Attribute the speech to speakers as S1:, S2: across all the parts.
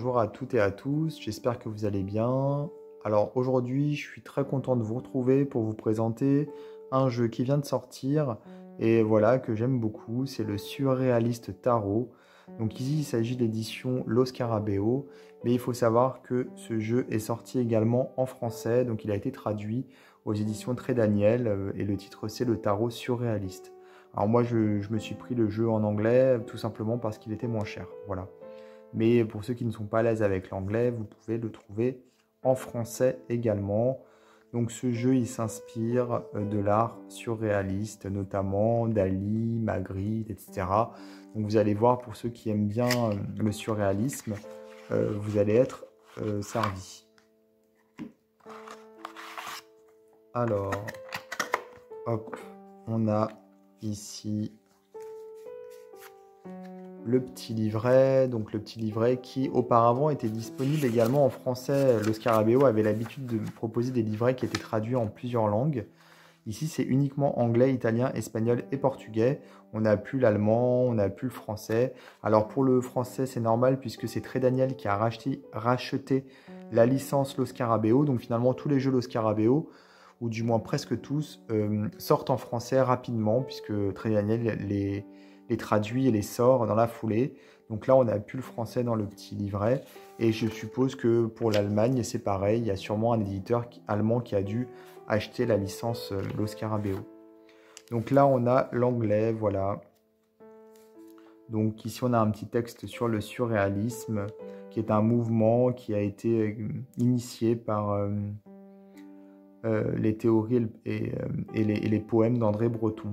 S1: bonjour à toutes et à tous, j'espère que vous allez bien. Alors aujourd'hui, je suis très content de vous retrouver pour vous présenter un jeu qui vient de sortir et voilà que j'aime beaucoup, c'est le Surréaliste Tarot. Donc ici, il s'agit de l'édition Lo Scarabeo, mais il faut savoir que ce jeu est sorti également en français, donc il a été traduit aux éditions Très Daniel et le titre c'est le Tarot Surréaliste. Alors moi, je me suis pris le jeu en anglais tout simplement parce qu'il était moins cher, voilà. Mais pour ceux qui ne sont pas à l'aise avec l'anglais, vous pouvez le trouver en français également. Donc ce jeu, il s'inspire de l'art surréaliste, notamment Dali, Magritte, etc. Donc vous allez voir, pour ceux qui aiment bien le surréalisme, vous allez être servi. Alors, hop, on a ici le petit livret, donc le petit livret qui auparavant était disponible également en français. Le Scarabeo avait l'habitude de proposer des livrets qui étaient traduits en plusieurs langues. Ici, c'est uniquement anglais, italien, espagnol et portugais. On n'a plus l'allemand, on n'a plus le français. Alors pour le français, c'est normal puisque c'est Très Daniel qui a racheté la licence Lo Scarabeo. Donc finalement, tous les jeux Lo Scarabeo, ou du moins presque tous, sortent en français rapidement puisque Très Daniel les traduit et les sort dans la foulée. Donc là, on n'a plus le français dans le petit livret. Et je suppose que pour l'Allemagne, c'est pareil. Il y a sûrement un éditeur allemand qui a dû acheter la licence Lo Scarabeo. Donc là, on a l'anglais, voilà. Donc ici, on a un petit texte sur le surréalisme, qui est un mouvement qui a été initié par les théories et les poèmes d'André Breton.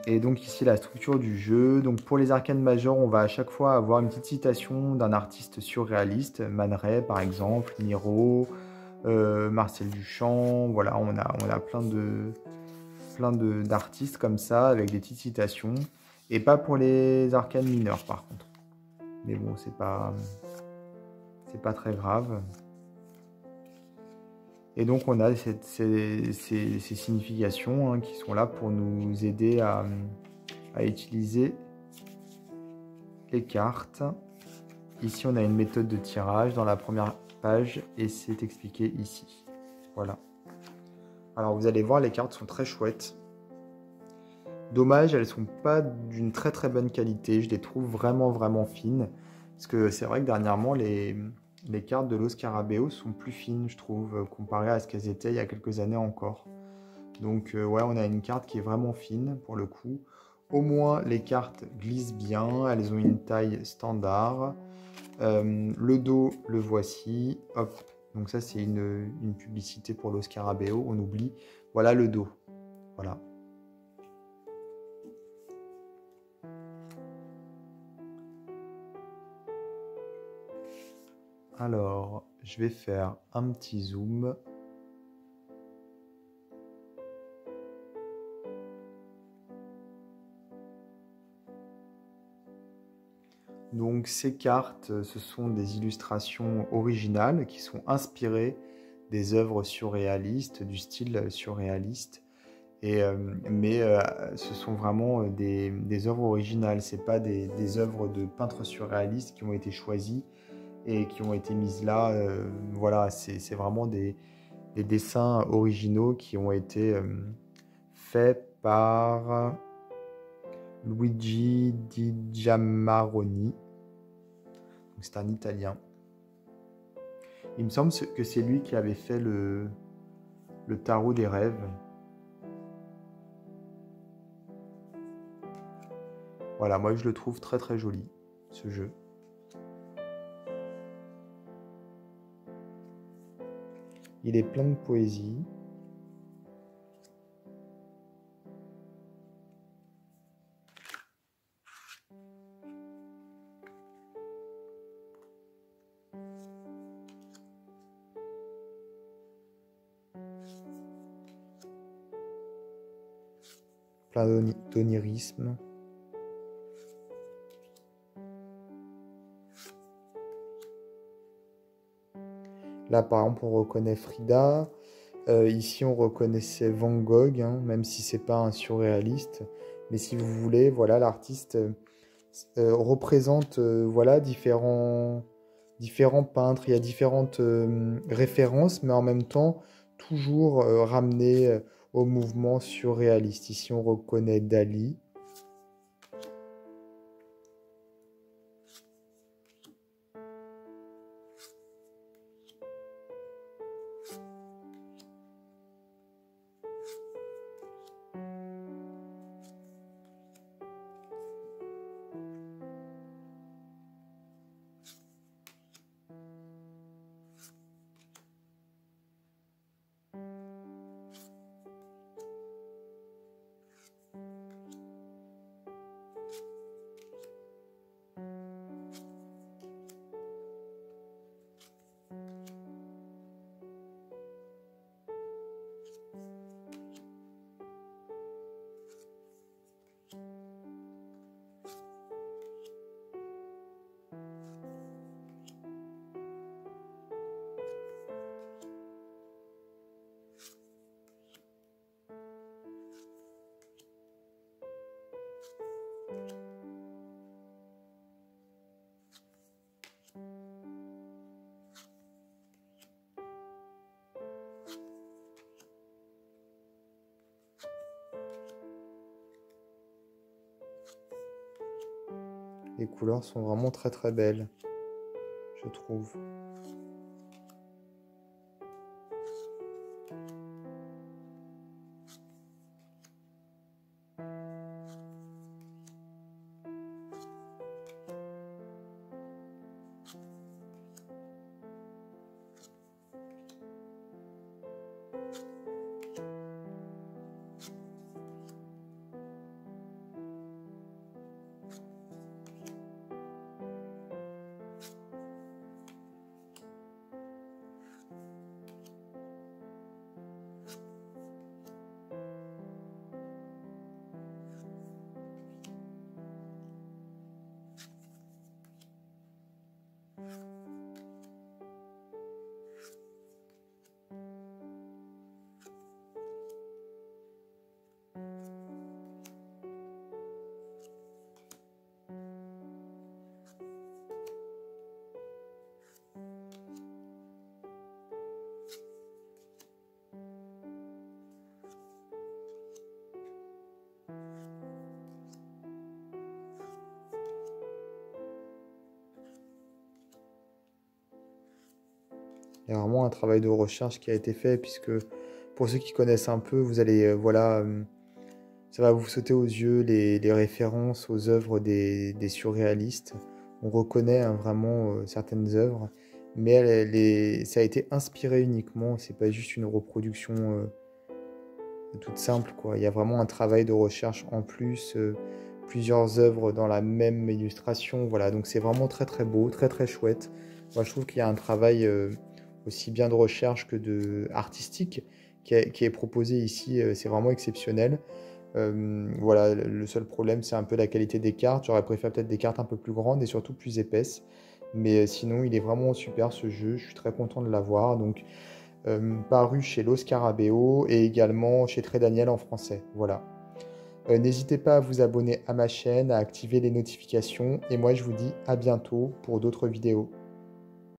S1: Et donc ici la structure du jeu. Donc pour les arcanes majeures, on va à chaque fois avoir une petite citation d'un artiste surréaliste, Man Ray par exemple, Miro, Marcel Duchamp. Voilà, on a plein d'artistes comme ça avec des petites citations. Et pas pour les arcanes mineures par contre. Mais bon, c'est pas très grave. Et donc on a ces significations hein, qui sont là pour nous aider à utiliser les cartes. Ici on a une méthode de tirage dans la première page et c'est expliqué ici. Voilà. Alors vous allez voir, les cartes sont très chouettes. Dommage, elles sont pas d'une très très bonne qualité. Je les trouve vraiment fines. Parce que c'est vrai que dernièrement les cartes de Lo Scarabeo sont plus fines, je trouve, comparées à ce qu'elles étaient il y a quelques années encore. Donc ouais, on a une carte qui est vraiment fine pour le coup. Au moins, les cartes glissent bien, elles ont une taille standard. Le dos, le voici. Hop, donc ça c'est une publicité pour Lo Scarabeo, on oublie. Voilà le dos, voilà. Alors, je vais faire un petit zoom. Donc ces cartes, ce sont des illustrations originales qui sont inspirées des œuvres surréalistes, du style surréaliste. Mais ce sont vraiment des œuvres originales, ce n'est pas des œuvres de peintres surréalistes qui ont été choisies et qui ont été mises là. Voilà, c'est vraiment des dessins originaux qui ont été faits par Luigi Di Giamaroni. C'est un Italien. Il me semble que c'est lui qui avait fait le tarot des rêves. Voilà, moi je le trouve très joli, ce jeu. Il est plein de poésie. Plein d'onirisme. Là, par exemple, on reconnaît Frida. Ici, on reconnaissait Van Gogh, hein, même si c'est pas un surréaliste. Mais si vous voulez, voilà, l'artiste représente voilà, différents peintres, il y a différentes références, mais en même temps, toujours ramené au mouvement surréaliste. Ici, on reconnaît Dali. Les couleurs sont vraiment très très belles, je trouve. Il y a vraiment un travail de recherche qui a été fait, puisque pour ceux qui connaissent un peu, vous allez, voilà, ça va vous sauter aux yeux les références aux œuvres des surréalistes. On reconnaît hein, vraiment certaines œuvres, mais ça a été inspiré uniquement, c'est pas juste une reproduction toute simple, quoi. Il y a vraiment un travail de recherche en plus, plusieurs œuvres dans la même illustration, voilà. Donc c'est vraiment très très beau, très très chouette. Moi je trouve qu'il y a un travail aussi bien de recherche que de artistique qui est proposé ici, c'est vraiment exceptionnel. Voilà, le seul problème c'est un peu la qualité des cartes. J'aurais préféré peut-être des cartes un peu plus grandes et surtout plus épaisses. Mais sinon il est vraiment super ce jeu, je suis très content de l'avoir. Donc paru chez Lo Scarabeo et également chez Très Daniel en français. Voilà. N'hésitez pas à vous abonner à ma chaîne, à activer les notifications et moi je vous dis à bientôt pour d'autres vidéos.